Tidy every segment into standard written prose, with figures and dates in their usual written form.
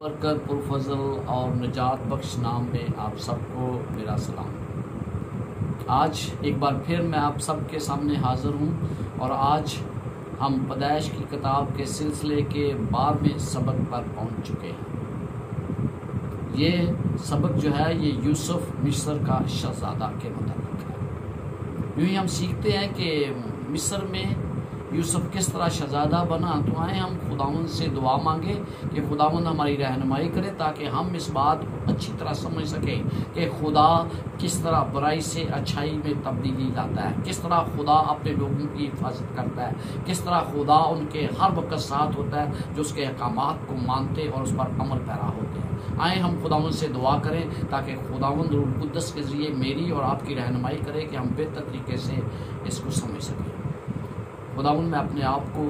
برکت پرفضل اور نجات بخش نام میں آپ سب کو میرا سلام۔ آج ایک بار پھر میں آپ سب کے سامنے حاضر ہوں اور آج ہم پیدائش کی کتاب کے سلسلے کے 12ویں سبق پر پہنچ چکے ہیں۔ یہ سبق جو ہے یہ یوسف مصر کا شہزادہ کے متعلق ہے۔ یوں ہی ہم سیکھتے ہیں کہ مصر میں یوسف کس طرح شہزادہ بنا، تو آئیں ہم خداوند سے دعا مانگے کہ خداوند ہماری رہنمائی کرے تاکہ ہم اس بات کو اچھی طرح سمجھ سکیں کہ خدا کس طرح برائی سے اچھائی میں تبدیلی لاتا ہے، کس طرح خدا اپنے لوگوں کی حفاظت کرتا ہے، کس طرح خدا ان کے ہر وقت ساتھ ہوتا ہے جو اس کے احکامات کو مانتے اور اس پر عمل پیرا ہوتے ہیں۔ آئیں ہم خداوند سے دعا کریں تاکہ خداوند روح القدس کے ذریعے میری اور آپ کی رہنمائی کرے کہ ہم بہتر طریقے سے اس کو سمجھ سکیں۔ خداوند میں اپنے آپ کو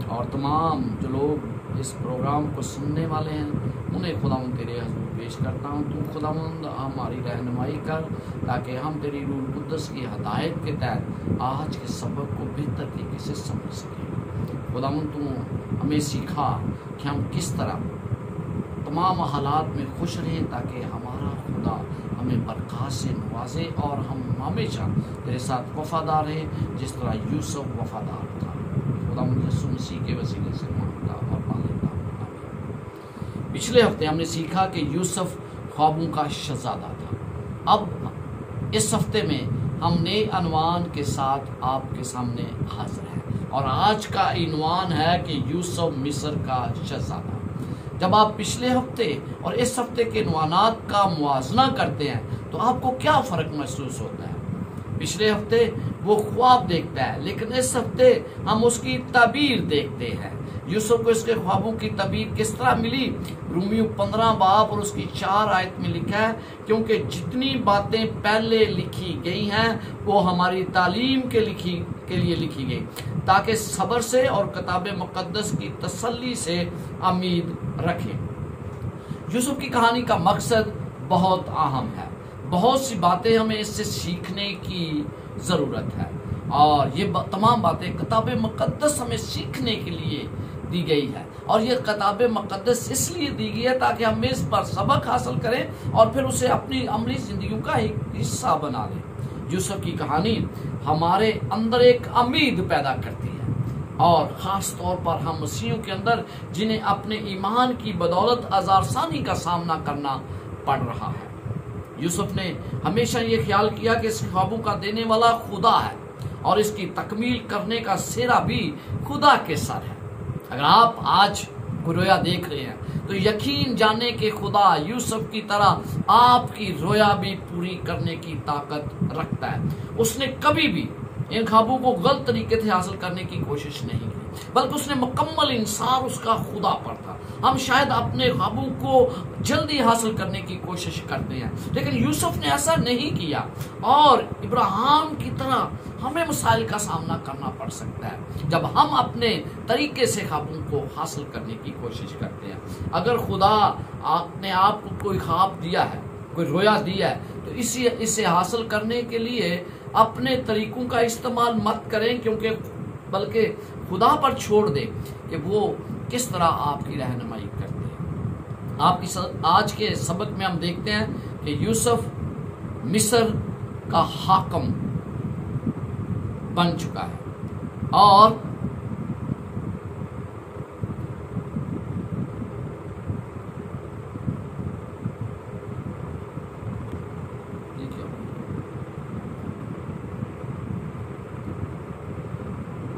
اور تمام جو لوگ اس پروگرام کو سننے والے ہیں انہیں خداوند تیرے حضور پیش کرتا ہوں۔ تو خداوند ہماری رہنمائی کر تاکہ ہم تیری روح القدس کی ہدایت کے تحت آج کے سبق کو بہتر طریقے سے سمجھ سکیں۔ خداوند تو ہمیں سکھا کہ ہم کس طرح تمام حالات میں خوش رہیں تاکہ ہمارا خدا ہمیں برکات سے نوازے اور ہم ہمیشہ تیرے ساتھ وفادار رہیں جس طرح یوسف وفادار تھا۔ خداوند یسوع مسیح کے وسیلے سے مانگتا اور پا لیتا ہوں، آمین۔ پچھلے ہفتے ہم نے سیکھا کہ یوسف خوابوں کا شہزادہ تھا۔ اب اس ہفتے میں ہم نئے عنوان کے ساتھ آپ کے سامنے حاضر ہیں اور آج کا عنوان ہے کہ یوسف مصر کا شہزادہ۔ جب آپ پچھلے ہفتے اور اس ہفتے کے عنوانات کا موازنہ کرتے ہیں تو آپ کو کیا فرق محسوس ہوتا ہے؟ پچھلے ہفتے وہ خواب دیکھتا ہے لیکن اس ہفتے ہم اس کی تعبیر دیکھتے ہیں۔ یوسف کو اس کے خوابوں کی تعبیر کس طرح ملی؟ رومیو 15 باب اور اس کی 4 آیت میں لکھا ہے، کیونکہ جتنی باتیں پہلے لکھی گئی ہیں وہ ہماری تعلیم کے لیے لکھی گئی تاکہ صبر سے اور کتاب مقدس کی تسلی سے امید رکھیں۔ یوسف کی کہانی کا مقصد بہت اہم ہے۔ بہت سی باتیں ہمیں اس سے سیکھنے کی ضرورت ہے اور یہ تمام باتیں کتاب مقدس ہمیں سیکھنے کے لیے دی گئی ہے اور یہ کتاب مقدس اس لیے دی گئی ہے تاکہ ہم اس پر سبق حاصل کریں اور پھر اسے اپنی عملی زندگیوں کا ایک حصہ بنا لیں۔ یوسف کی کہانی ہمارے اندر ایک امید پیدا کرتی ہے اور خاص طور پر ہم مسیحیوں کے اندر جنہیں اپنے ایمان کی بدولت آزارسانی کا سامنا کرنا پڑ رہا ہے۔ یوسف نے ہمیشہ یہ خیال کیا کہ اس خوابوں کا دینے والا خدا ہے اور اس کی تکمیل کرنے کا سہرا بھی خدا کے سر ہے۔ اگر آپ آج رویا دیکھ رہے ہیں تو یقین جانے کہ خدا یوسف کی طرح آپ کی رویا بھی پوری کرنے کی طاقت رکھتا ہے۔ اس نے کبھی بھی ان خوابوں کو غلط طریقے سے حاصل کرنے کی کوشش نہیں کی بلکہ اس نے مکمل انصار اس کا خدا پر تھا۔ ہم شاید اپنے خوابوں کو جلدی حاصل کرنے کی کوشش کرتے ہیں لیکن یوسف نے ایسا نہیں کیا اور ابراہیم کی طرح ہمیں مسائل کا سامنا کرنا پڑ سکتا ہے جب ہم اپنے طریقے سے خوابوں کو حاصل کرنے کی کوشش کرتے ہیں۔ اگر خدا نے آپ کو کوئی خواب دیا ہے، کوئی رویا دیا ہے تو اسے حاصل کرنے کے لیے اپنے طریقوں کا استعمال مت کریں بلکہ خدا پر چھوڑ دیں کہ وہ کس طرح آپ کی رہنمائی کرتے ہیں۔ آج کے سبق میں ہم دیکھتے ہیں کہ یوسف مصر کا حاکم بن چکا ہے اور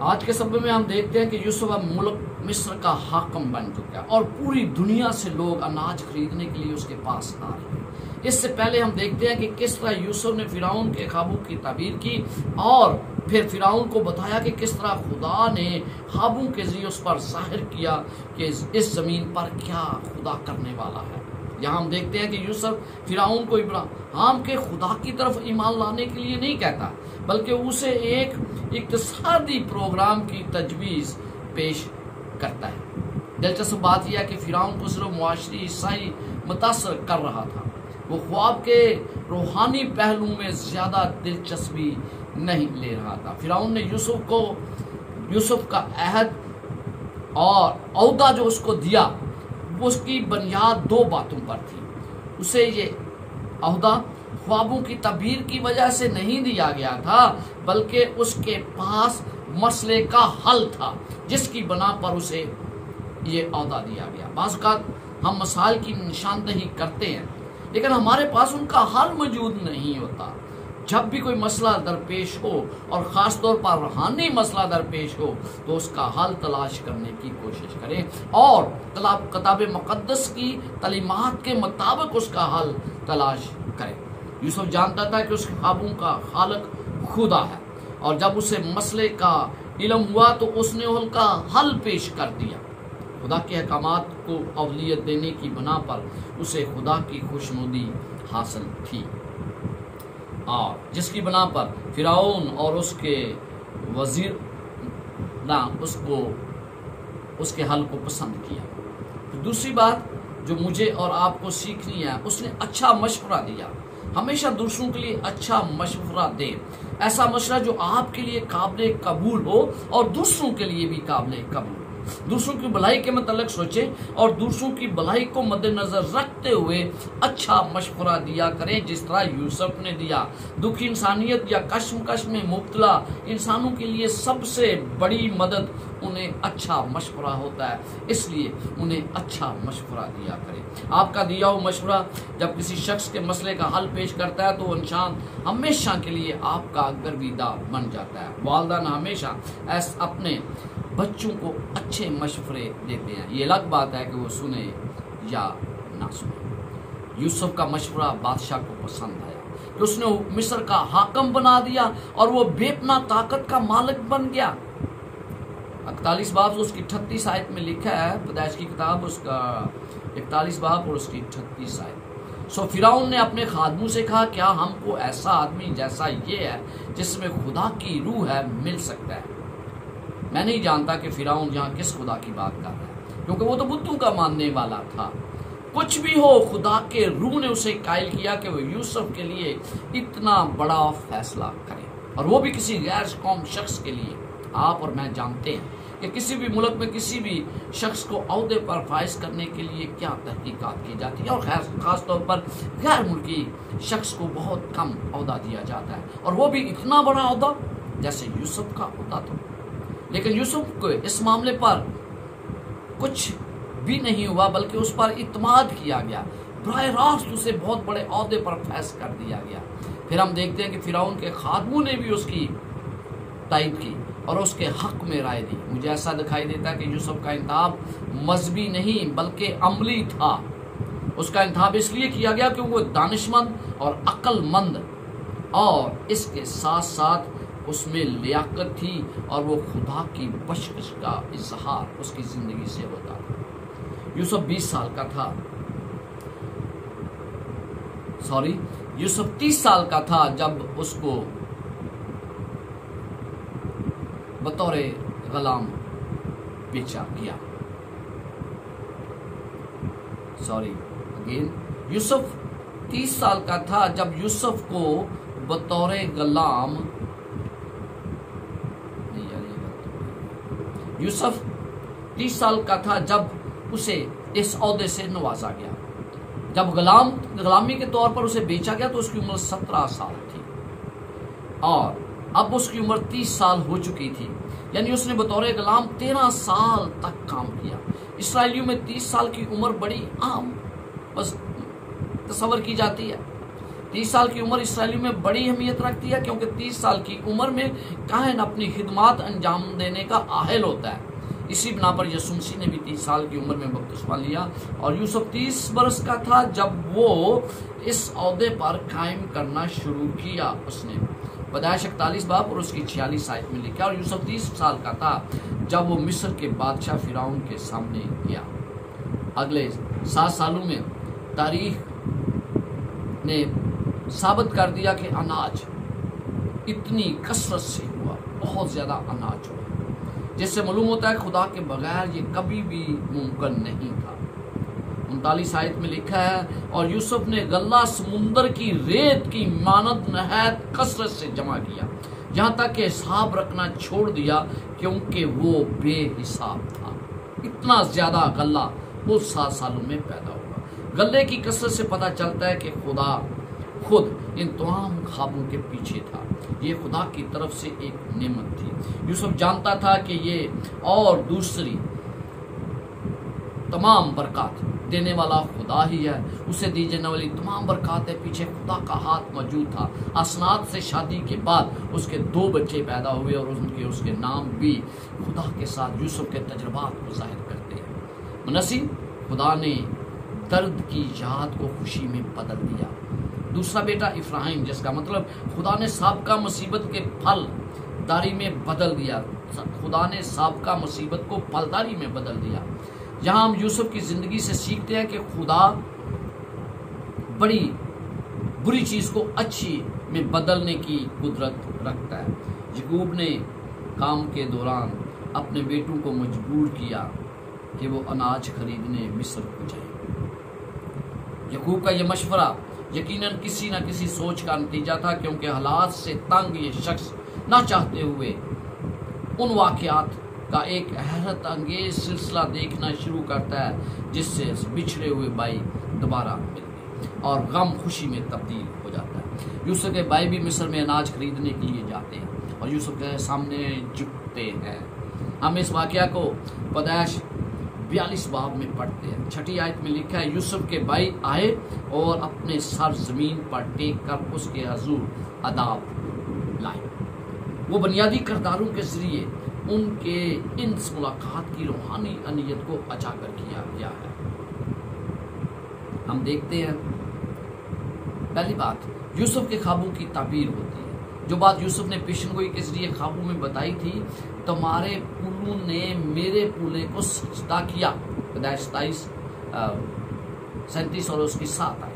آج کے سبق میں ہم دیکھتے ہیں کہ یوسف اب ملک مصر کا حاکم بن چکا ہے اور پوری دنیا سے لوگ اناج خریدنے کے لیے اس کے پاس آ رہے ہیں۔ اس سے پہلے ہم دیکھتے ہیں کہ کس طرح یوسف نے فرعون کے خوابوں کی تعبیر کی اور پھر فرعون کو بتایا کہ کس طرح خدا نے خوابوں کے ذریعے اس پر ظاہر کیا کہ اس زمین پر کیا خدا کرنے والا ہے۔ یہاں ہم دیکھتے ہیں کہ یوسف فرعون کو ابراہیم کے خدا کی طرف ایمان لانے کے لیے نہیں کہتا بلکہ اسے ایک اقتصادی پروگرام کی تجویز پیش کرتا ہے۔ دلچسپ بات یہ ہے کہ فرعون کو صرف معاشری عیسائی متاثر کر رہا تھا، وہ خواب کے روحانی پہلو میں زیادہ دلچسپی نہیں لے رہا تھا۔ فرعون نے یوسف کا عہد اور عہدہ جو اس کو دیا اس کی بنیاد دو باتوں پر تھی. اسے یہ عہدہ خوابوں کی تعبیر کی وجہ سے نہیں دیا گیا تھا، بلکہ اس کے پاس مسئلے کا حل تھا جس کی بنا پر اسے یہ عہدہ دیا گیا. بعض اوقات ہم مسائل کی نشاندہی کرتے ہیں لیکن ہمارے پاس ان کا حل موجود نہیں ہوتا. جب بھی کوئی مسئلہ درپیش ہو اور خاص طور پر روحانی مسئلہ درپیش ہو تو اس کا حل تلاش کرنے کی کوشش کریں اور کتاب مقدس کی تعلیمات کے مطابق اس کا حل تلاش کریں. یوسف جانتا تھا کہ اس کے خوابوں کا خالق خدا ہے، اور جب اسے مسئلے کا علم ہوا تو اس نے ان کا حل پیش کر دیا. خدا کے احکامات کو اولویت دینے کی بنا پر اسے خدا کی خوشنودی حاصل تھی، اور جس کی بنا پر فرعون اور اس کے وزیر اس کے حل کو پسند کیا. دوسری بات جو مجھے اور آپ کو سیکھنی ہے، اس نے اچھا مشورہ دیا. ہمیشہ دوسروں کے لیے اچھا مشورہ دیں، ایسا مشورہ جو آپ کے لیے قابل قبول ہو اور دوسروں کے لیے بھی قابل قبول ہو. دوسروں کی بھلائی کے متعلق سوچیں اور دوسروں کی بھلائی کو مد نظر رکھتے ہوئے اچھا مشورہ دیا کریں، جس طرح یوسف نے دیا. دکھی انسانیت یا کشمکش میں مبتلا انسانوں کے لیے سب سے بڑی مدد انہیں اچھا مشورہ ہوتا ہے، اس لیے انہیں اچھا مشورہ دیا کریں. آپ کا دیا ہوا مشورہ جب کسی شخص کے مسئلے کا حل پیش کرتا ہے تو وہ انسان ہمیشہ کے لیے آپ کا گرویدہ بن جاتا ہے. والدین ہمیشہ اپنے بچوں کو اچھے مشورے دیتے ہیں، یہ الگ بات ہے کہ وہ سنے یا نہ سنے. یوسف کا مشورہ بادشاہ کو پسند آیا کہ اس نے مصر کا حاکم بنا دیا اور وہ بے پناہ طاقت کا مالک بن گیا. 41 باب اس کی 38 آیت میں لکھا ہے، پیدائش کی کتاب اس کا 41 باب اور اس کی 38 آیت. سو فرعون نے اپنے خادموں سے کہا، کیا ہم کو ایسا آدمی جیسا یہ ہے جس میں خدا کی روح ہے مل سکتا ہے؟ میں نہیں جانتا کہ فرعون یہاں کس خدا کی بات کر رہا ہے، کیونکہ وہ تو بتوں کا ماننے والا تھا. کچھ بھی ہو، خدا کے روح نے اسے قائل کیا کہ وہ یوسف کے لیے اتنا بڑا فیصلہ کرے، اور وہ بھی کسی غیر قوم شخص کے لیے. آپ اور میں جانتے ہیں کہ کسی بھی ملک میں کسی بھی شخص کو عہدے پر فائز کرنے کے لیے کیا تحقیقات کی جاتی ہے، اور خاص طور پر غیر ملکی شخص کو بہت کم عہدہ دیا جاتا ہے، اور وہ بھی اتنا بڑا عہدہ جیسے یوسف کا عہدہ تھا. لیکن یوسف کو اس معاملے پر کچھ بھی نہیں ہوا، بلکہ اس پر اعتماد کیا گیا. براہ راست اسے بہت بڑے عہدے پر فیض کر دیا گیا. پھر ہم دیکھتے ہیں کہ فرعون کے خادموں نے بھی اس کی تائید کی اور اس کے حق میں رائے دی. مجھے ایسا دکھائی دیتا ہے کہ یوسف کا انتخاب مذہبی نہیں بلکہ عملی تھا. اس کا انتخاب اس لیے کیا گیا کیونکہ وہ دانشمند اور عقل مند، اور اس کے ساتھ ساتھ اس میں لیاقت تھی، اور وہ خدا کی بخشش کا اظہار اس کی زندگی سے ہوتا تھا. یوسف 20 سال کا تھا، یوسف 30 سال کا تھا جب اس کو بطور غلام بیچا گیا. یوسف 30 سال کا تھا جب یوسف کو بطور غلام یوسف 30 سال کا تھا جب اسے اس عہدے سے نوازا گیا. جب غلامی کے طور پر اسے بیچا گیا تو اس کی عمر 17 سال تھی، اور اب اس کی عمر 30 سال ہو چکی تھی. یعنی اس نے بطور غلام 13 سال تک کام کیا. اسرائیلیوں میں 30 سال کی عمر بڑی عام بس تصور کی جاتی ہے. 30 سال کی عمر اسرائیلیوں میں بڑی اہمیت رکھتی ہے، کیونکہ 30 سال کی عمر میں کاہن اپنی خدمات انجام دینے کا اہل ہوتا ہے. اسی بنا پر یسوع مسیح نے بھی 30 سال کی عمر میں بپتسمہ لیا، اور یوسف 30 برس کا تھا جب وہ اس عہدے پر قائم کرنا شروع کیا. اس نے پیدائش 41 باب اور اس کی 46 آیت میں لکھا، اور یوسف 30 سال کا تھا جب وہ مصر کے بادشاہ فرعون کے سامنے گیا. اگلے 7 سالوں میں تاریخ نے ثابت کر دیا کہ اناج اتنی کثرت سے ہوا، بہت زیادہ اناج ہوا، جس سے معلوم ہوتا ہے خدا کے بغیر یہ کبھی بھی ممکن نہیں تھا. 39 آیت میں لکھا ہے، اور یوسف نے غلہ سمندر کی ریت کی مانند نہایت کثرت سے جمع کیا، یہاں تک کہ حساب رکھنا چھوڑ دیا کیونکہ وہ بے حساب تھا. اتنا زیادہ غلہ وہ 7 سالوں میں پیدا ہوا۔ غلے کی کثرت سے پتہ چلتا ہے کہ خدا خود ان تمام خوابوں کے پیچھے تھا۔ یہ خدا کی طرف سے ایک نعمت تھی۔ یوسف جانتا تھا کہ یہ اور دوسری تمام برکات دینے والا خدا ہی ہے۔ اسے دی جانے والی تمام برکات کے پیچھے خدا کا ہاتھ موجود تھا۔ اسناد سے شادی کے بعد اس کے 2 بچے پیدا ہوئے اور اس کے نام بھی خدا کے ساتھ یوسف کے تجربات کو ظاہر کرتے ہیں۔ منسی، خدا نے درد کی یاد کو خوشی میں بدل دیا۔ دوسرا بیٹا افراہیم، جس کا مطلب خدا نے سابقہ مصیبت کے پھل داری میں بدل دیا۔ خدا نے سابقہ مصیبت کو پھلداری میں بدل دیا۔ یہاں ہم یوسف کی زندگی سے سیکھتے ہیں کہ خدا بڑی بری چیز کو اچھی میں بدلنے کی قدرت رکھتا ہے۔ یعقوب نے کام کے دوران اپنے بیٹوں کو مجبور کیا کہ وہ اناج خریدنے مصر کو جائیں۔ یعقوب کا یہ مشورہ یقیناً کسی نہ کسی سوچ کا نتیجہ تھا، کیونکہ حالات سے تنگ یہ شخص نہ چاہتے ہوئے ان واقعات کا ایک حیرت انگیز سلسلہ دیکھنا شروع کرتا ہے جس سے بچھڑے ہوئے بھائی دوبارہ مل گئے اور غم خوشی میں تبدیل ہو جاتا ہے۔ یوسف کے بھائی بھی مصر میں اناج خریدنے کے لیے جاتے ہیں اور یوسف کے سامنے جھکتے ہیں۔ ہم اس واقعہ کو پیدائش 42 باب میں پڑھتے ہیں۔ 6 آیت میں لکھا ہے، یوسف کے بھائی آئے اور اپنے سر زمین پر ٹیک کر اس کے حضور اداب لائے۔ وہ بنیادی کرداروں کے ذریعے ان کے ان ملاقات کی روحانی اہمیت کو اجاگر کیا گیا ہے۔ ہم دیکھتے ہیں، پہلی بات یوسف کے خوابوں کی تعبیر ہوتی ہے۔ جو بات یوسف نے پیشن گوئی کے ذریعے خوابوں میں بتائی تھی، تمہارے پولوں نے میرے پولے کو سجدہ کیا، پیدائش 37 اور اس کی 7 آئے۔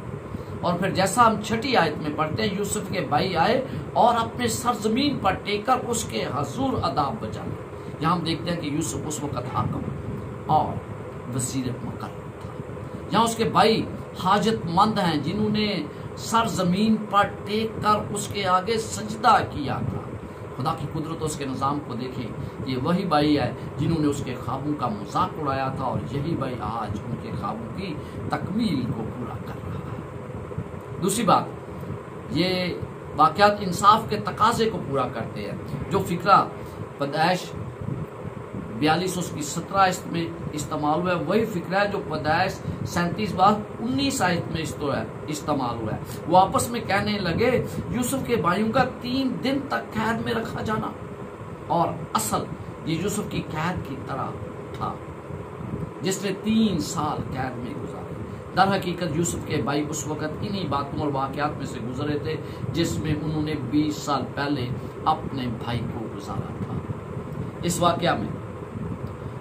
اور پھر جیسا ہم 6 آیت میں پڑھتے ہیں، یوسف کے بھائی آئے اور اپنے سر زمین پر ٹیک کر اس کے حضور اداب بجا لے۔ یہاں ہم دیکھتے ہیں کہ یوسف اس وقت حاکم اور وزیر مقرر تھا۔ یہاں اس کے بھائی حاجت مند ہیں جنہوں نے سر زمین پر ٹیک کر اس کے آگے سجدہ کیا تھا۔ خدا کی قدرت اس کے نظام کو دیکھیں، یہ وہی بھائی ہے جنہوں نے اس کے خوابوں کا مذاق اڑایا تھا، اور یہی بھائی آج ان کے خوابوں کی تکمیل کو پورا کر رہا ہے۔ دوسری بات، یہ واقعات انصاف کے تقاضے کو پورا کرتے ہیں۔ جو فکرہ پیدائش 42 اس کی 17 آیت میں استعمال ہوا ہے، وہی فکرہ ہے جو پیدائش 37 باب 19 آیت میں استعمال ہوا ہے۔ وہ آپس میں کہنے لگے، یوسف کے بھائیوں کا 3 دن تک قید میں رکھا جانا، اور اصل یہ یوسف کی قید کی طرح تھا جس نے 3 سال قید میں گزارے۔ در حقیقت یوسف کے بھائی اس وقت انہی باتوں اور واقعات میں سے گزرے تھے جس میں انہوں نے 20 سال پہلے اپنے بھائی کو گزارا تھا۔ اس واقعہ میں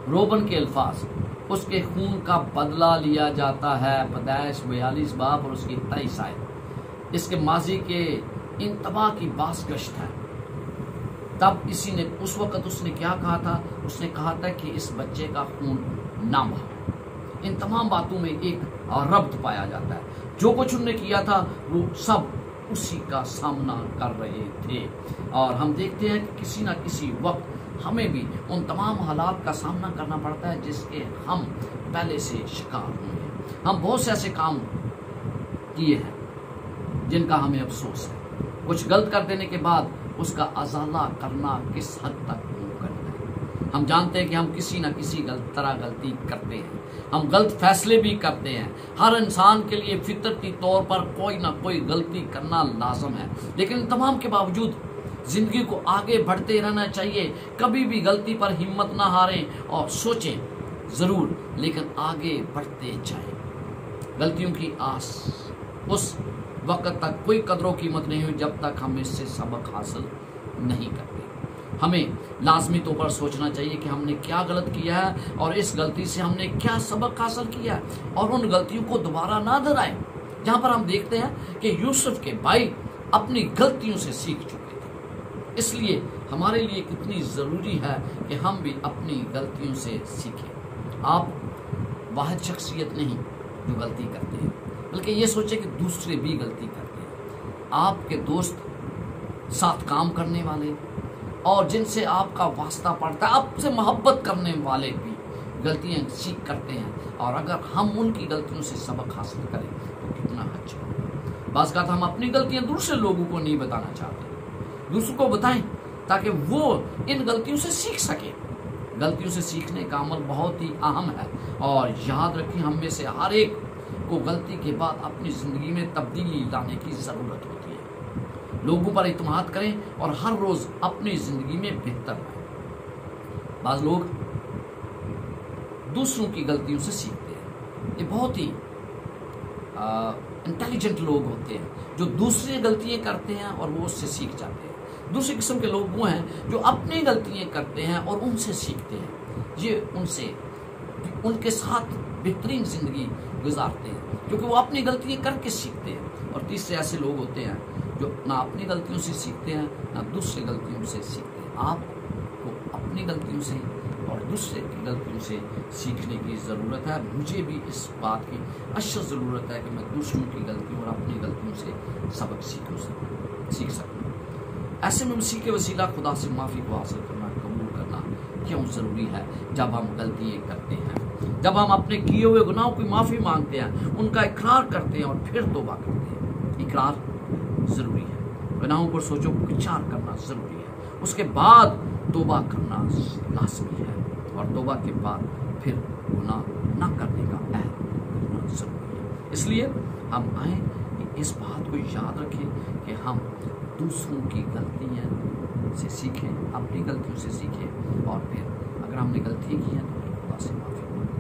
روبن کے الفاظ، اس کے خون کا بدلہ لیا جاتا ہے، پیدائش 42 باب اور اس کی 23 آیت، اس کے ماضی کے انتباہ کی باز گشت ہے۔ تب اس وقت اس نے کیا کہا تھا؟ اس نے کہا تھا کہ اس بچے کا خون نہ بہا۔ ان تمام باتوں میں ایک ربط پایا جاتا ہے۔ جو کچھ انہوں نے کیا تھا وہ سب اسی کا سامنا کر رہے تھے، اور ہم دیکھتے ہیں کہ کسی نہ کسی وقت ہمیں بھی ان تمام حالات کا سامنا کرنا پڑتا ہے جس کے ہم پہلے سے شکار ہوئے ہیں۔ ہم بہت سے ایسے کام کیے ہیں جن کا ہمیں افسوس ہے۔ کچھ غلط کر دینے کے بعد اس کا ازالہ کرنا کس حد تک ممکن ہے۔ ہم جانتے ہیں کہ ہم کسی نہ کسی طرح غلطی کرتے ہیں، ہم غلط فیصلے بھی کرتے ہیں۔ ہر انسان کے لیے فطرتی طور پر کوئی نہ کوئی غلطی کرنا لازم ہے، لیکن ان تمام کے باوجود زندگی کو آگے بڑھتے رہنا چاہیے۔ کبھی بھی غلطی پر ہمت نہ ہاریں اور سوچیں ضرور، لیکن آگے بڑھتے جائیں۔ غلطیوں کی آس اس وقت تک کوئی قدر و قیمت نہیں ہوئی جب تک ہم اس سے سبق حاصل نہیں کرتے۔ ہمیں لازمی طور پر سوچنا چاہیے کہ ہم نے کیا غلط کیا ہے اور اس غلطی سے ہم نے کیا سبق حاصل کیا ہے، اور ان غلطیوں کو دوبارہ نہ دہرائیں۔ جہاں پر ہم دیکھتے ہیں کہ یوسف کے بھائی اپنی غلطیوں سے سیکھ چکے تھے، اس لیے ہمارے لیے کتنی ضروری ہے کہ ہم بھی اپنی غلطیوں سے سیکھیں۔ آپ واحد شخصیت نہیں جو غلطی کرتے ہیں، بلکہ یہ سوچیں کہ دوسرے بھی غلطی کرتے ہیں۔ آپ کے دوست، ساتھ کام کرنے والے اور جن سے آپ کا واسطہ پڑتا ہے، آپ سے محبت کرنے والے بھی غلطیاں سیکھ کرتے ہیں، اور اگر ہم ان کی غلطیوں سے سبق حاصل کریں تو کتنا اچھا ہوگا۔ بعض اوقات ہم اپنی غلطیاں دوسرے لوگوں کو نہیں بتانا چاہتے، دوسروں کو بتائیں تاکہ وہ ان غلطیوں سے سیکھ سکیں۔ غلطیوں سے سیکھنے کا عمل بہت ہی اہم ہے، اور یاد رکھیں ہم میں سے ہر ایک کو غلطی کے بعد اپنی زندگی میں تبدیلی لانے کی ضرورت ہوتی ہے۔ لوگوں پر اعتماد کریں اور ہر روز اپنی زندگی میں بہتر بنیں۔ بعض لوگ دوسروں کی غلطیوں سے سیکھتے ہیں، یہ بہت ہی انٹیلیجنٹ لوگ ہوتے ہیں جو دوسری غلطیاں کرتے ہیں اور وہ اس سے سیکھ جاتے ہیں۔ دوسری قسم کے لوگ وہ ہیں جو اپنی غلطیاں کرتے ہیں اور ان سے سیکھتے ہیں، یہ ان کے ساتھ بہترین زندگی گزارتے ہیں کیونکہ وہ اپنی غلطیاں کر کے سیکھتے ہیں۔ اور تیسرے ایسے لوگ ہوتے ہیں جو نہ اپنی غلطیوں سے سیکھتے ہیں نہ دوسری غلطیوں سے سیکھتے ہیں۔ آپ کو اپنی غلطیوں سے اور دوسرے کی غلطیوں سے سیکھنے کی ضرورت ہے۔ مجھے بھی اس بات کی اشد ضرورت ہے کہ میں دوسروں کی غلطیوں اور اپنی غلطیوں سے سبق سیکھ سکوں۔ ایسے میں مسیح کے وسیلہ خدا سے معافی کو حاصل کرنا، قبول کرنا کیوں ضروری ہے؟ جب ہم غلطیاں کرتے ہیں، جب ہم اپنے کیے ہوئے گناہوں کی معافی مانگتے ہیں، ان کا اقرار کرتے ہیں اور پھر توبہ کرتے ہیں۔ اقرار ضروری ہے، گناہوں پر سوچو بچار کرنا ضروری ہے، اس کے بعد توبہ کرنا لازمی ہے، اور توبہ کے بعد پھر گناہ نہ کرنے کا عہد کرنا ضروری ہے۔ اس لیے ہم آئیں کہ اس بات کو یاد رکھیں کہ ہم دوسروں کی غلطیاں سے سیکھیں، اپنی غلطیوں سے سیکھیں، اور پھر اگر ہم نے غلطی کی ہے تو پھر خدا سے معافی مانگیں۔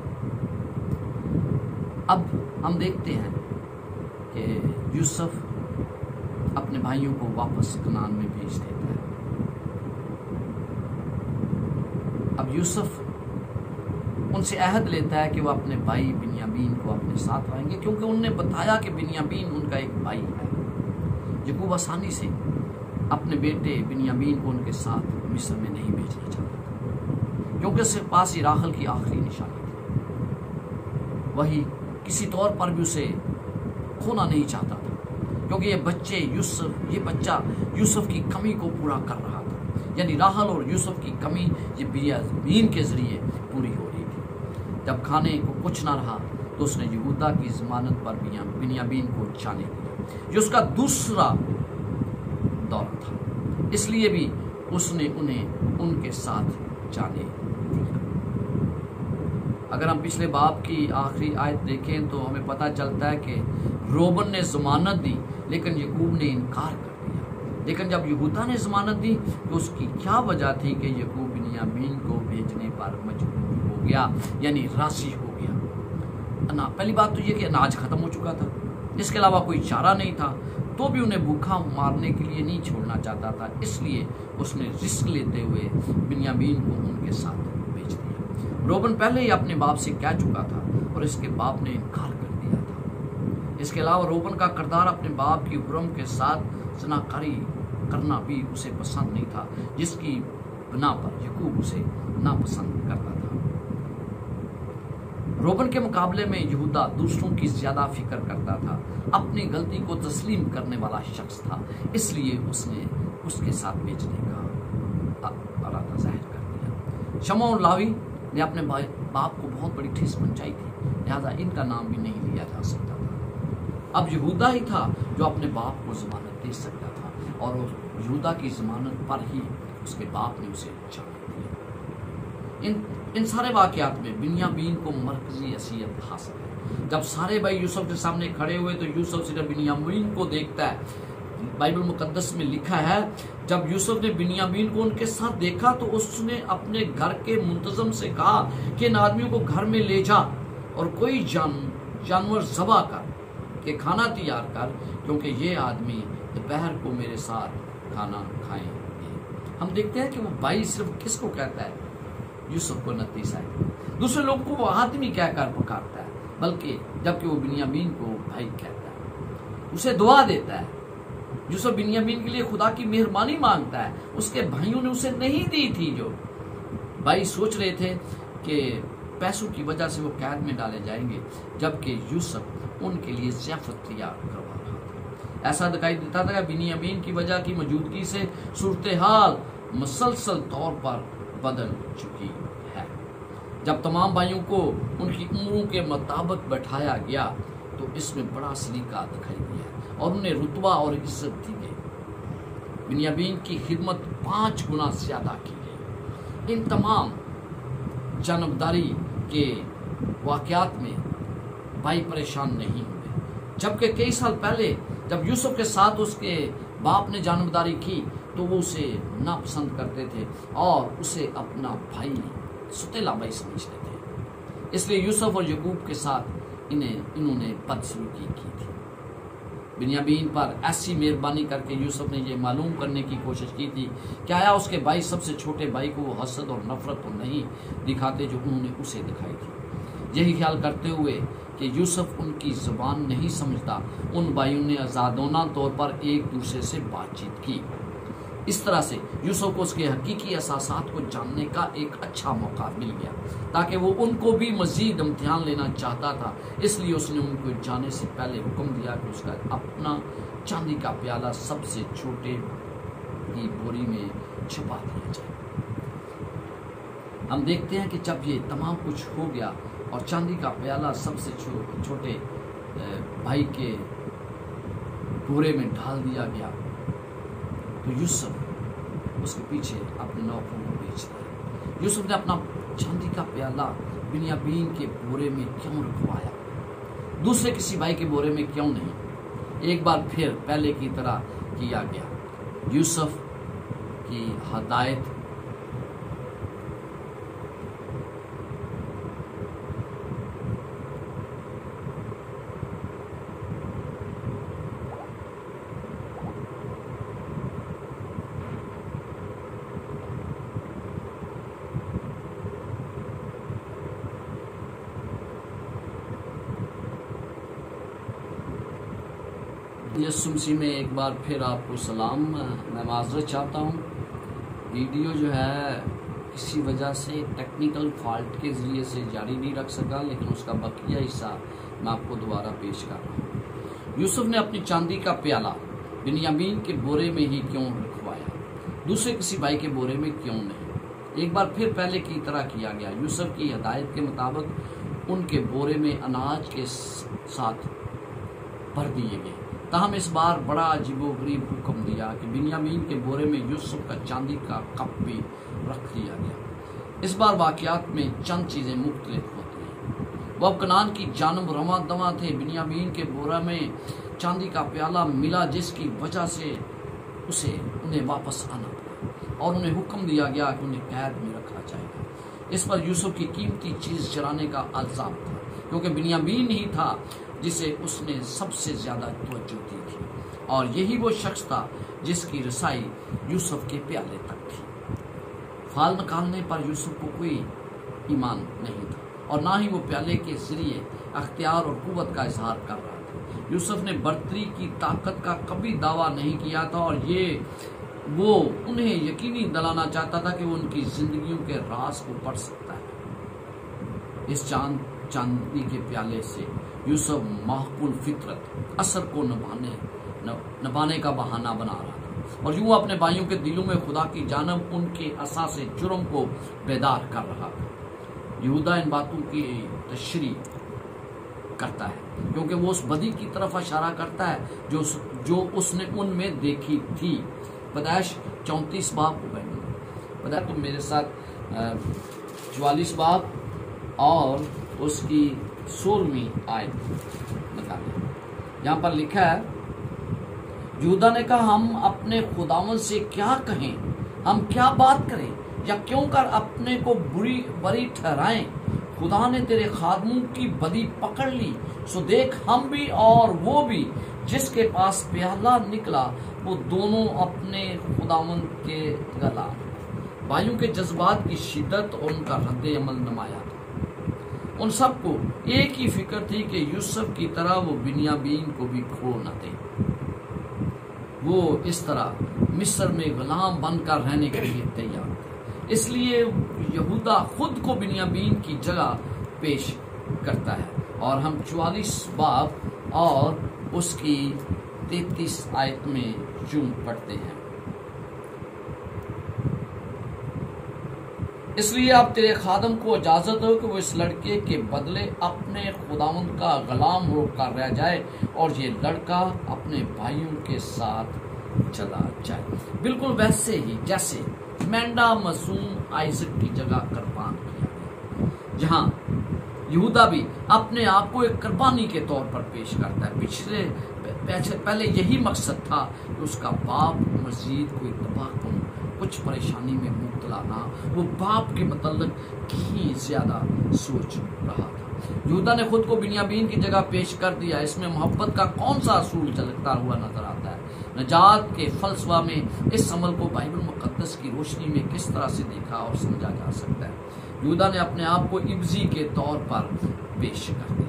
اب ہم دیکھتے ہیں کہ یوسف اپنے بھائیوں کو واپس کنعان میں بھیج دیتا ہے۔ اب یوسف ان سے عہد لیتا ہے کہ وہ اپنے بھائی بنیامین کو اپنے ساتھ لائیں گے، کیونکہ انہوں نے بتایا کہ بنیامین ان کا ایک بھائی ہے۔ یعقوب آسانی سے اپنے بیٹے بنیامین کو ان کے ساتھ مصر میں نہیں بھیجنا چاہتا تھا، کیونکہ اس کے پاس ہی راحل کی آخری نشانی تھی۔ وہی کسی طور پر بھی اسے کھونا نہیں چاہتا تھا، کیونکہ یہ بچہ یوسف کی کمی کو پورا کر رہا تھا، یعنی راحل اور یوسف کی کمی یہ بنیامین کے ذریعے پوری ہو رہی تھی۔ جب کھانے کو کچھ نہ رہا تو اس نے یہودا کی ضمانت پر بنیامین کو جانے دیا، جو اس کا دوسرا دورہ تھا، اس لیے بھی اس نے انہیں ان کے ساتھ جانے دیا۔ اگر ہم پچھلے باب کی آخری آیت دیکھیں تو ہمیں پتہ چلتا ہے کہ روبن نے ضمانت دی لیکن یعقوب نے انکار کر دیا۔ لیکن جب یہودا نے ضمانت دی تو اس کی کیا وجہ تھی کہ یعقوب بنیامین کو بھیجنے پر مجبور ہو گیا، یعنی راضی ہو گیا؟ پہلی بات تو یہ کہ اناج ختم ہو چکا تھا، اس کے علاوہ کوئی چارہ نہیں تھا، تو بھی انہیں بھوکا مارنے کے لیے نہیں چھوڑنا چاہتا تھا، اس لیے اس نے رسک لیتے ہوئے بنیامین کو ان کے ساتھ بھیج دیا۔ روبن پہلے ہی اپنے باپ سے کہہ چکا تھا اور اس کے باپ نے انکار کر دیا تھا۔ اس کے علاوہ روبن کا کردار اپنے باپ کی حرم کے ساتھ زناکاری کرنا بھی اسے پسند نہیں تھا، جس کی بنا پر یعقوب اسے ناپسند کرتا تھا۔ روبن کے مقابلے میں یہودا دوسروں کی زیادہ فکر کرتا تھا، اپنی غلطی کو تسلیم کرنے والا شخص تھا، اس لیے اس نے اس کے ساتھ بیچنے کا ارادہ ظاہر کر دیا۔ شمعون اور لاوی نے اپنے باپ کو بہت بڑی ٹھیس پہنچائی تھی، لہذا ان کا نام بھی نہیں لیا جا سکتا تھا۔ اب یہودا ہی تھا جو اپنے باپ کو ضمانت دے سکتا تھا، اور یہودا کی ضمانت پر ہی اس کے باپ نے اسے جانے دیا۔ ان سارے واقعات میں بنیامین کو مرکزی حیثیت حاصل ہے۔ جب سارے بھائی یوسف کے سامنے کھڑے ہوئے تو یوسف صرف بنیامین کو دیکھتا ہے۔ بائبل مقدس میں لکھا ہے جب یوسف نے بنیامین کو ان کے ساتھ دیکھا تو اس نے اپنے گھر کے منتظم سے کہا کہ ان آدمیوں کو گھر میں لے جا اور کوئی جانور ذبح کر کہ کھانا تیار کر، کیونکہ یہ آدمی دوپہر کو میرے ساتھ کھانا کھائیں گے۔ ہم دیکھتے ہیں کہ وہ بھائی صرف کس کو کہتا ہے؟ یوسف کو نتیسہ ہے، دوسرے لوگ کو وہ آدمی کہہ کر پکارتا ہے، بلکہ جبکہ وہ بنیامین کو بھائی کہتا ہے، اسے دعا دیتا ہے۔ یوسف بنیامین کے لیے خدا کی مہربانی مانگتا ہے، اس کے بھائیوں نے اسے نہیں دی تھی۔ جو بھائی سوچ رہے تھے کہ پیسوں کی وجہ سے وہ قید میں ڈالے جائیں گے، جبکہ یوسف ان کے لیے ضیافت تیار کروا رہا تھا۔ ایسا دکھائی دیتا تھا کہ بنیامین کی وجہ کی موجودگی سے صورتحال مسلسل طور پر بدل چکی ہے۔ جب تمام بھائیوں کو ان کی عمروں کے مطابق بٹھایا گیا تو اس میں بڑا سلیقہ دکھائی دیا اور انہیں رتبہ اور عزت دی گئی۔ بنیامین کی خدمت 5 گنا زیادہ کی گئی۔ ان تمام جانبداری کے واقعات میں بھائی پریشان نہیں ہوئے، جبکہ کئی سال پہلے جب یوسف کے ساتھ اس کے باپ نے جانبداری کی تو وہ اسے ناپسند کرتے تھے اور اسے اپنا بھائی ستیلا بھائی سمجھتے تھے۔ اس لیے یوسف اور یعقوب کے ساتھ انہوں نے بدسلوکی کی تھی۔ بنیامین پر ایسی مہربانی کر کے یوسف نے یہ معلوم کرنے کی کوشش کی تھی کہ آیا اس کے بھائی سب سے چھوٹے بھائی کو وہ حسد اور نفرت تو نہیں دکھاتے جو انہوں نے اسے دکھائی تھی۔ یہی خیال کرتے ہوئے کہ یوسف ان کی زبان نہیں سمجھتا، ان بھائیوں نے آزادانہ طور پر ایک دوسرے سے بات چیت کی۔ اس طرح سے یوسف کو اس کے حقیقی احساسات کو جاننے کا ایک اچھا موقع مل گیا، تاکہ وہ ان کو بھی مزید امتحان لینا چاہتا تھا۔ اس لیے اس نے ان کو جانے سے پہلے حکم دیا کہ اس کا اپنا چاندی کا پیالہ سب سے چھوٹے کی بوری میں چھپا دیا جائے۔ ہم دیکھتے ہیں کہ جب یہ تمام کچھ ہو گیا اور چاندی کا پیالہ سب سے چھوٹے بھائی کے بورے میں ڈال دیا گیا تو یوسف اس کے پیچھے اپنے نوکروں کو بھیجتا ہے۔ یوسف نے اپنا چاندی کا پیالہ بنیامین کے بورے میں کیوں رکھوایا، دوسرے کسی بھائی کے بورے میں کیوں نہیں؟ ایک بار پھر پہلے کی طرح کیا گیا۔ یوسف کی ہدایت یسوع مسیح میں ایک بار پھر آپ کو سلام۔ میں معذرت چاہتا ہوں، ویڈیو جو ہے کسی وجہ سے ٹیکنیکل فالٹ کے ذریعے سے جاری نہیں رکھ سکا، لیکن اس کا بقیہ حصہ میں آپ کو دوبارہ پیش کر رہا ہوں۔ یوسف نے اپنی چاندی کا پیالہ بنیامین کے بورے میں ہی کیوں رکھوایا، دوسرے کسی بھائی کے بورے میں کیوں نہیں؟ ایک بار پھر پہلے کی طرح کیا گیا۔ یوسف کی ہدایت کے مطابق ان کے بورے میں اناج کے ساتھ بھر دیے گئے، تاہم اس بار بڑا عجیب و غریب حکم دیا کہ بنیامین کے بورے میں یوسف کا چاندی کا کپ بھی رکھ دیا گیا۔ اس بار واقعات میں چند چیزیں مختلف ہوتی ہیں۔ وہ اب کنعان کی جانب رواں دواں تھے۔ بنیامین کے بورے میں چاندی کا پیالہ ملا، جس کی وجہ سے انہیں واپس آنا پڑا اور انہیں حکم دیا گیا کہ انہیں قید میں رکھا جائے گا۔ اس پر یوسف کی قیمتی چیز چرانے کا الزام تھا، کیونکہ بنیامین ہی تھا جسے اس نے سب سے زیادہ توجہ دی تھی، اور یہی وہ شخص تھا جس کی رسائی یوسف کے پیالے تک تھی۔ فال نکالنے پر یوسف کو کوئی ایمان نہیں تھا، اور نہ ہی وہ پیالے کے ذریعے اختیار اور قوت کا اظہار کر رہا تھا۔ یوسف نے برتری کی طاقت کا کبھی دعویٰ نہیں کیا تھا، اور وہ انہیں یقینی دلانا چاہتا تھا کہ وہ ان کی زندگیوں کے راز کو پڑھ سکتا ہے۔ اس چاندی کے پیالے سے یوسف معقول فطرت اثر کو نبھانے کا بہانہ بنا رہا تھا، اور یوں اپنے بھائیوں کے دلوں میں خدا کی جانب ان کے اساس جرم کو بیدار کر رہا تھا۔ یہودا ان باتوں کی تشریح کرتا ہے کیونکہ وہ اس بدی کی طرف اشارہ کرتا ہے جو اس نے ان میں دیکھی تھی۔ پیدائش 34 باب کو پڑھیں، تم میرے ساتھ 44 باب اور اس کی 16ویں آیت نکالیں۔ یہاں پر لکھا ہے، یہودا نے کہا، ہم اپنے خداوند سے کیا کہیں؟ ہم کیا بات کریں یا کیوں کر اپنے کو بری ٹھہرائیں؟ خدا نے تیرے خادموں کی بدی پکڑ لی، سو دیکھ ہم بھی اور وہ بھی جس کے پاس پیالہ نکلا، وہ دونوں اپنے خداوند کے گلا۔ بھائیوں کے جذبات کی شدت اور ان کا رد عمل نمایاں تھا۔ ان سب کو ایک ہی فکر تھی کہ یوسف کی طرح وہ بنیامین کو بھی کھو نہ دے۔ وہ اس طرح مصر میں غلام بن کر رہنے کے لیے تیار تھے، اس لیے یہودا خود کو بنیامین کی جگہ پیش کرتا ہے، اور ہم 44 باب اور اس کی 33 آیت میں یوں پڑھتے ہیں، اس لیے اب تیرے خادم کو اجازت ہو کہ وہ اس لڑکے کے بدلے اپنے خداوند کا غلام ہو کر رہ جائے اور یہ لڑکا اپنے بھائیوں کے ساتھ چلا جائے۔ بالکل ویسے ہی جیسے مینڈا معصوم آئزک کی جگہ قربان کیا گیا، جہاں یہودا بھی اپنے آپ کو ایک قربانی کے طور پر پیش کرتا ہے۔ پہلے یہی مقصد تھا کہ اس کا باپ مزید کوئی تباہ کن کچھ پریشانی میں مبتلا نہ، وہ باپ کے متعلق کہیں زیادہ سوچ رہا تھا۔ یہودا نے خود کو بنیامین کی جگہ پیش کر دیا۔ اس میں محبت کا کون سا اصول جھلکتا ہوا نظر آتا ہے؟ نجات کے فلسفہ میں اس عمل کو بائبل مقدس کی روشنی میں کس طرح سے دیکھا اور سمجھا جا سکتا ہے؟ یہودا نے اپنے آپ کو ابزی کے طور پر پیش کر دیا،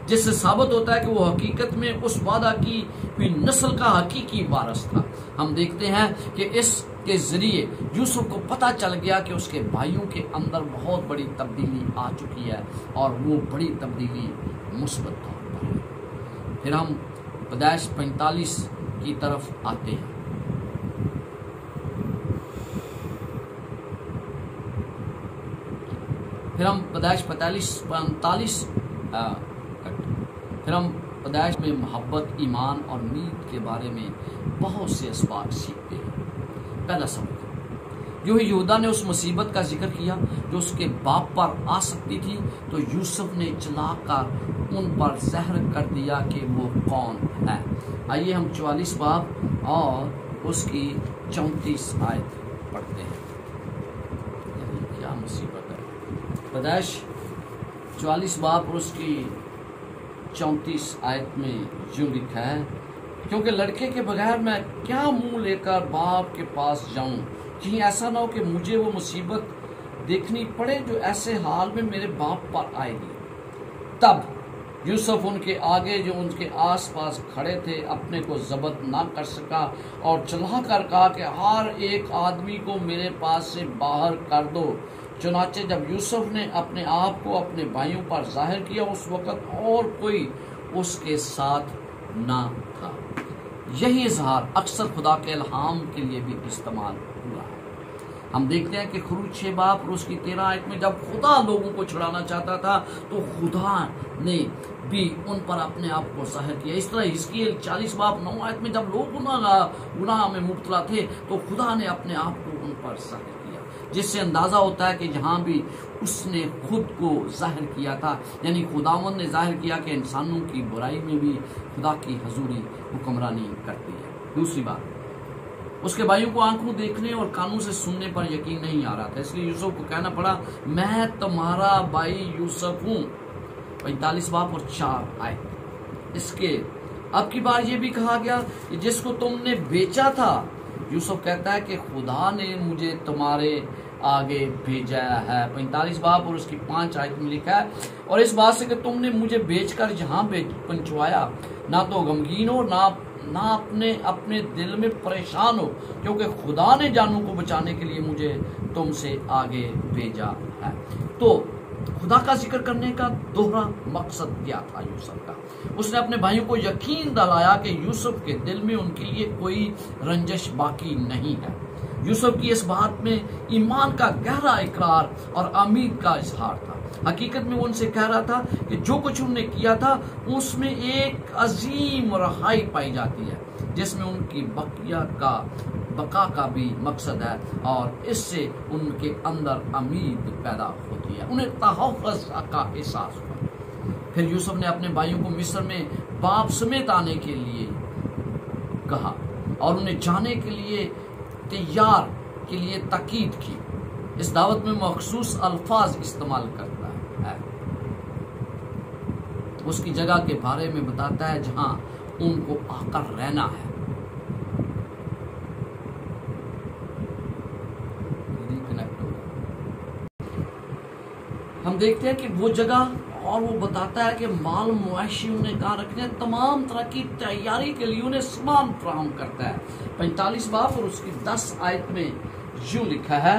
جس سے ثابت ہوتا ہے کہ وہ حقیقت میں اس وعدہ کی ہوئی نسل کا حقیقی وارث تھا۔ ہم دیکھتے ہیں کہ اس کے ذریعے یوسف کو پتہ چل گیا کہ اس کے بھائیوں کے اندر بہت بڑی تبدیلی آ چکی ہے اور وہ بڑی تبدیلی مثبت طور پر ہے۔ پھر ہم پیدائش 45 کی طرف آتے ہیں۔ پھر ہم پیدائش 45 پھر ہم پیدائش میں محبت، ایمان اور امید کے بارے میں بہت سے اسباق سیکھتے ہیں۔ پہلا سبق، جو یہودا نے اس مصیبت کا ذکر کیا جو اس کے باپ پر آ سکتی تھی، تو یوسف نے چلا کر ان پر زہر کر دیا کہ وہ کون ہے۔ آئیے ہم 44 باب اور اس کی 34 آیت پڑھتے ہیں۔ کیا مصیبت ہے؟ پیدائش 44 باب اور اس کی 34 آیت میں یوں لکھا ہے، کیونکہ لڑکے کے بغیر میں کیا منہ لے کر باپ کے پاس جاؤں؟ کہیں ایسا نہ ہو کہ مجھے وہ مصیبت دیکھنی پڑے جو ایسے حال میں میرے باپ پر آئے گی۔ تب یوسف ان کے آگے جو ان کے آس پاس کھڑے تھے اپنے کو ضبط نہ کر سکا اور چلا کر کہا کہ ہر ایک آدمی کو میرے پاس سے باہر کر دو۔ چنانچہ جب یوسف نے اپنے آپ کو اپنے بھائیوں پر ظاہر کیا، اس وقت اور کوئی اس کے ساتھ نہ تھا۔ یہی اظہار اکثر خدا کے الہام کے لیے بھی استعمال ہوا ہے۔ ہم دیکھتے ہیں کہ خروج 6 باب اور اس کی 13 آیت میں جب خدا لوگوں کو چھڑانا چاہتا تھا تو خدا نے بھی ان پر اپنے آپ کو ظاہر کیا۔ اس طرح حزقیل 40 باب 9 آیت میں جب لوگ گناہ میں مبتلا تھے تو خدا نے اپنے آپ کو ان پر ظاہر کیا، جس سے اندازہ ہوتا ہے کہ جہاں بھی اس نے خود کو ظاہر کیا تھا، یعنی خداوند نے ظاہر کیا کہ انسانوں کی برائی میں بھی خدا کی حضوری حکمرانی کرتی ہے۔ دوسری بات، اس کے بھائیوں کو آنکھوں دیکھنے اور کانوں سے سننے پر یقین نہیں آ رہا تھا، اس لیے یوسف کو کہنا پڑا، میں تمہارا بھائی یوسف ہوں۔ 45 باب اور 4 آیت۔ اس کے اب کی بار یہ بھی کہا گیا کہ جس کو تم نے بیچا تھا، یوسف کہتا ہے کہ خدا نے مجھے تمہارے آگے بھیجا ہے۔ 45 باب اور اس کی 5 آیت میں لکھا ہے، اور اس بات سے کہ تم نے مجھے بیچ کر جہاں پہنچوایا، نہ تو غمگین ہو نہ اپنے دل میں پریشان ہو، کیونکہ خدا نے جانوں کو بچانے کے لیے مجھے تم سے آگے بھیجا ہے۔ تو خدا کا ذکر کرنے کا دوہرا مقصد کیا تھا یوسف کا؟ اس نے اپنے بھائیوں کو یقین دلایا کہ یوسف کے دل میں ان کے لیے کوئی رنجش باقی نہیں ہے۔ یوسف کی اس بات میں ایمان کا گہرا اقرار اور امید کا اظہار تھا۔ حقیقت میں وہ ان سے کہہ رہا تھا کہ جو کچھ انہوں نے کیا تھا اس میں ایک عظیم رہائی پائی جاتی ہے، جس میں ان کی بقا کا بھی مقصد ہے، اور اس سے ان کے اندر امید پیدا ہوتی ہے، انہیں تحفظ کا احساس ہوا۔ پھر یوسف نے اپنے بھائیوں کو مصر میں باپ سمیت آنے کے لیے کہا اور انہیں جانے کے لیے تیار کے لیے تاکید کی۔ اس دعوت میں مخصوص الفاظ استعمال کرتا ہے، اس کی جگہ کے بارے میں بتاتا ہے جہاں ان کو آ کر رہنا ہے۔ ہم دیکھتے ہیں کہ وہ جگہ، اور وہ بتاتا ہے کہ مال مویشی انہیں کہاں رکھنے، تمام طرح کی تیاری کے لیے انہیں سامان فراہم کرتا ہے۔ 45 باب اور اس کی 10 آیت میں یوں لکھا ہے،